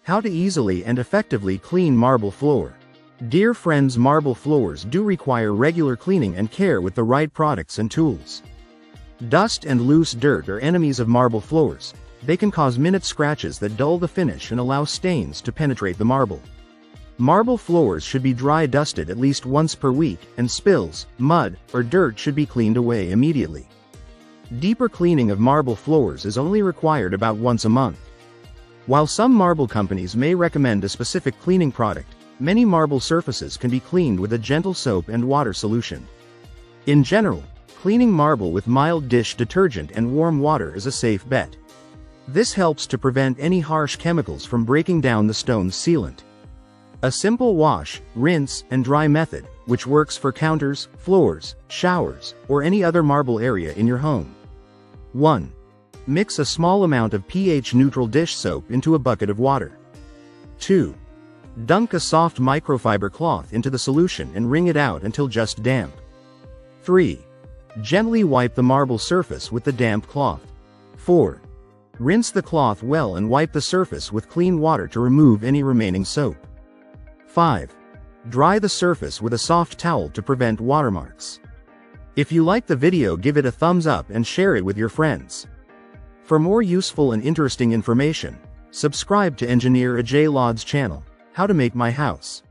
How to easily and effectively clean marble floor. Dear friends, marble floors do require regular cleaning and care with the right products and tools. Dust and loose dirt are enemies of marble floors. They can cause minute scratches that dull the finish and allow stains to penetrate the marble. Marble floors should be dry dusted at least once per week, and spills, mud, or dirt should be cleaned away immediately. Deeper cleaning of marble floors is only required about once a month. While some marble companies may recommend a specific cleaning product, many marble surfaces can be cleaned with a gentle soap and water solution. In general, cleaning marble with mild dish detergent and warm water is a safe bet. This helps to prevent any harsh chemicals from breaking down the stone's sealant. A simple wash, rinse, and dry method, which works for counters, floors, showers, or any other marble area in your home. 1. Mix a small amount of pH-neutral dish soap into a bucket of water. 2. Dunk a soft microfiber cloth into the solution and wring it out until just damp. 3. Gently wipe the marble surface with the damp cloth. 4. Rinse the cloth well and wipe the surface with clean water to remove any remaining soap. 5. Dry the surface with a soft towel to prevent watermarks. If you like the video, give it a thumbs up and share it with your friends. For more useful and interesting information, subscribe to Engineer Ajay Lod's channel, How to Make My House.